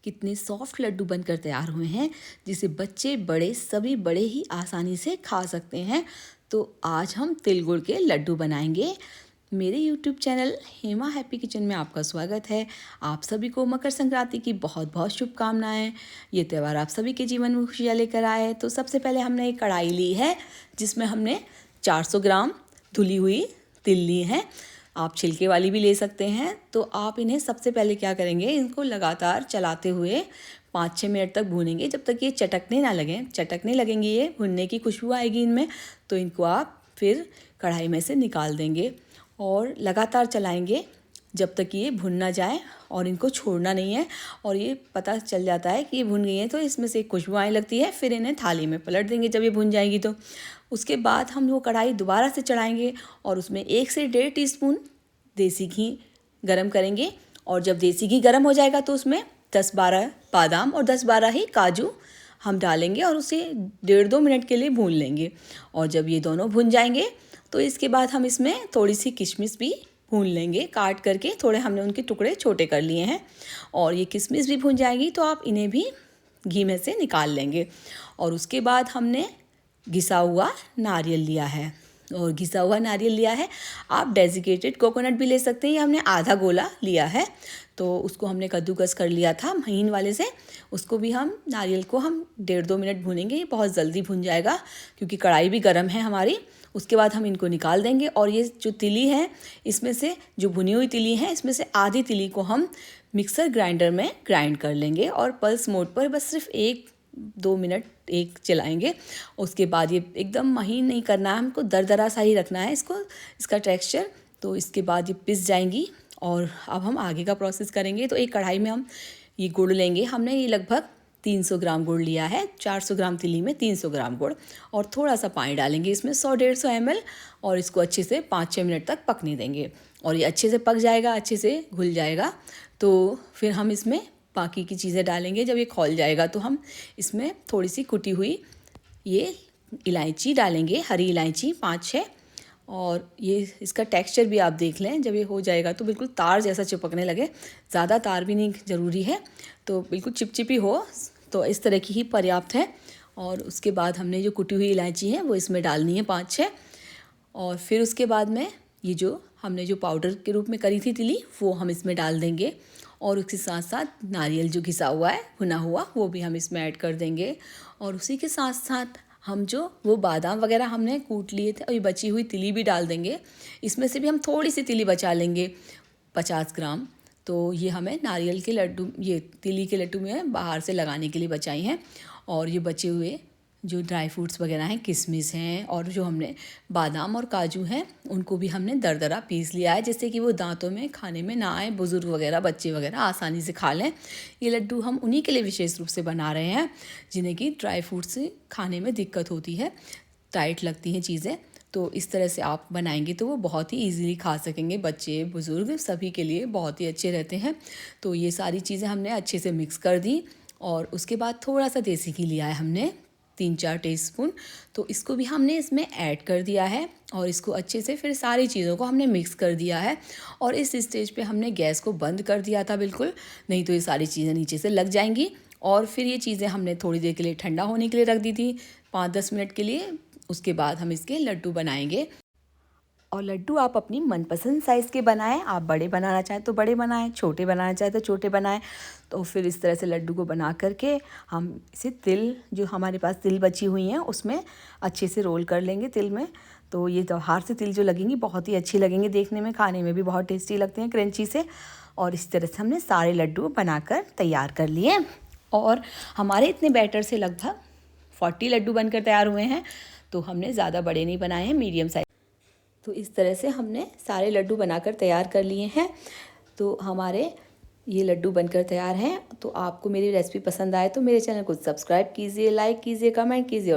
कितने सॉफ्ट लड्डू बनकर तैयार हुए हैं जिसे बच्चे बड़े सभी बड़े ही आसानी से खा सकते हैं। तो आज हम तिल गुड़ के लड्डू बनाएंगे। मेरे YouTube channel Hema happy kitchen में आपका स्वागत है। आप सभी को मकर संक्रांति की बहुत बहुत शुभकामनाएं। ये त्यौहार आप सभी के जीवन में खुशियाँ लेकर आए। तो सबसे पहले हमने एक कढ़ाई ली है जिसमें हमने 400 ग्राम धुली हुई तिल ली है। आप छिलके वाली भी ले सकते हैं। तो आप इन्हें सबसे पहले क्या करेंगे, इनको लगातार चलाते हुए 5-6 मिनट तक भूनेंगे जब तक ये चटकने ना लगें। चटकने लगेंगी, ये भुनने की खुशबू आएगी इनमें, तो इनको आप फिर कढ़ाई में से निकाल देंगे और लगातार चलाएंगे जब तक ये भुन ना जाए। और इनको छोड़ना नहीं है। और ये पता चल जाता है कि ये भुन गई है तो इसमें से खुशबू आने लगती है। फिर इन्हें थाली में पलट देंगे जब ये भुन जाएंगी। तो उसके बाद हम वो कढ़ाई दोबारा से चढ़ाएंगे और उसमें 1 से 1.5 टीस्पून देसी घी गरम करेंगे। और जब देसी घी गरम हो जाएगा तो उसमें 10-12 बादाम और 10-12 ही काजू हम डालेंगे और उसे 1.5-2 मिनट के लिए भून लेंगे। और जब ये दोनों भुन जाएंगे तो इसके बाद हम इसमें थोड़ी सी किशमिश भी भून लेंगे। काट करके थोड़े हमने उनके टुकड़े छोटे कर लिए हैं। और ये किशमिश भी भून जाएगी तो आप इन्हें भी घी में से निकाल लेंगे। और उसके बाद हमने घिसा हुआ नारियल लिया है। और घिसा हुआ नारियल लिया है, आप डेजिकेटेड कोकोनट भी ले सकते हैं। ये हमने आधा गोला लिया है, तो उसको हमने कद्दूकस कर लिया था महीन वाले से। उसको भी हम नारियल को हम 1.5-2 मिनट भूनेंगे। ये बहुत जल्दी भुन जाएगा क्योंकि कढ़ाई भी गर्म है हमारी। उसके बाद हम इनको निकाल देंगे। और ये जो तिली है, इसमें से जो भुनी हुई तिली है, इसमें से आधी तिली को हम मिक्सर ग्राइंडर में ग्राइंड कर लेंगे। और पल्स मोड पर बस सिर्फ 1-2 मिनट चलाएंगे। उसके बाद ये एकदम महीन नहीं करना है, हमको दरदरा सा ही रखना है इसको, इसका टेक्सचर। तो इसके बाद ये पिस जाएंगी। और अब हम आगे का प्रोसेस करेंगे। तो एक कढ़ाई में हम ये गुड़ लेंगे। हमने ये लगभग 300 ग्राम गुड़ लिया है। 400 ग्राम तिली में 300 ग्राम गुड़। और थोड़ा सा पानी डालेंगे इसमें 100-150 ml। और इसको अच्छे से 5-6 मिनट तक पकने देंगे। और ये अच्छे से पक जाएगा, अच्छे से घुल जाएगा। तो फिर हम इसमें बाकी की चीज़ें डालेंगे। जब ये खौल जाएगा तो हम इसमें थोड़ी सी कुटी हुई ये इलायची डालेंगे, हरी इलायची 5-6। और ये इसका टेक्सचर भी आप देख लें, जब ये हो जाएगा तो बिल्कुल तार जैसा चिपकने लगे। ज़्यादा तार भी नहीं ज़रूरी है, तो बिल्कुल चिपचिपी हो, तो इस तरह की ही पर्याप्त है। और उसके बाद हमने जो कुटी हुई इलायची है वो इसमें डालनी है 5-6। और फिर उसके बाद में ये जो हमने जो पाउडर के रूप में करी थी तिली, वो हम इसमें डाल देंगे। और उसके साथ साथ नारियल जो घिसा हुआ है, भुना हुआ, वो भी हम इसमें ऐड कर देंगे। और उसी के साथ साथ हम जो वो बादाम वगैरह हमने कूट लिए थे और ये बची हुई तिली भी डाल देंगे। इसमें से भी हम थोड़ी सी तिली बचा लेंगे, 50 ग्राम। तो ये हमें नारियल के लड्डू, ये तिली के लड्डू में बाहर से लगाने के लिए बचाई हैं। और ये बचे हुए जो ड्राई फ्रूट्स वगैरह हैं, किशमिश हैं और जो हमने बादाम और काजू हैं, उनको भी हमने दरदरा पीस लिया है जिससे कि वो दांतों में खाने में ना आए। बुज़ुर्ग वगैरह, बच्चे वगैरह आसानी से खा लें। ये लड्डू हम उन्हीं के लिए विशेष रूप से बना रहे हैं जिन्हें कि ड्राई फ्रूट्स खाने में दिक्कत होती है, टाइट लगती हैं चीज़ें। तो इस तरह से आप बनाएंगे तो वो बहुत ही ईज़िली खा सकेंगे। बच्चे, बुज़ुर्ग सभी के लिए बहुत ही अच्छे रहते हैं। तो ये सारी चीज़ें हमने अच्छे से मिक्स कर दी। और उसके बाद थोड़ा सा देसी घी लिया है हमने, 3-4 टीस्पून। तो इसको भी हमने इसमें ऐड कर दिया है। और इसको अच्छे से फिर सारी चीज़ों को हमने मिक्स कर दिया है। और इस स्टेज पे हमने गैस को बंद कर दिया था बिल्कुल, नहीं तो ये सारी चीज़ें नीचे से लग जाएंगी। और फिर ये चीज़ें हमने थोड़ी देर के लिए ठंडा होने के लिए रख दी थी, 5-10 मिनट के लिए। उसके बाद हम इसके लड्डू बनाएंगे। और लड्डू आप अपनी मनपसंद साइज़ के बनाएं। आप बड़े बनाना चाहें तो बड़े बनाएं, छोटे बनाना चाहें तो छोटे बनाएं। तो फिर इस तरह से लड्डू को बना करके हम इसे तिल, जो हमारे पास तिल बची हुई हैं, उसमें अच्छे से रोल कर लेंगे तिल में। तो ये त्योहार से तिल जो लगेंगी बहुत ही अच्छी लगेंगी देखने में, खाने में भी बहुत टेस्टी लगते हैं, क्रंची से। और इस तरह से हमने सारे लड्डू बनाकर तैयार कर लिए। और हमारे इतने बैटर से लगभग 40 लड्डू बनकर तैयार हुए हैं। तो हमने ज़्यादा बड़े नहीं बनाए हैं, मीडियम साइज। तो इस तरह से हमने सारे लड्डू बनाकर तैयार कर लिए हैं। तो हमारे ये लड्डू बनकर तैयार हैं। तो आपको मेरी रेसिपी पसंद आए तो मेरे चैनल को सब्सक्राइब कीजिए, लाइक कीजिए, कमेंट कीजिए।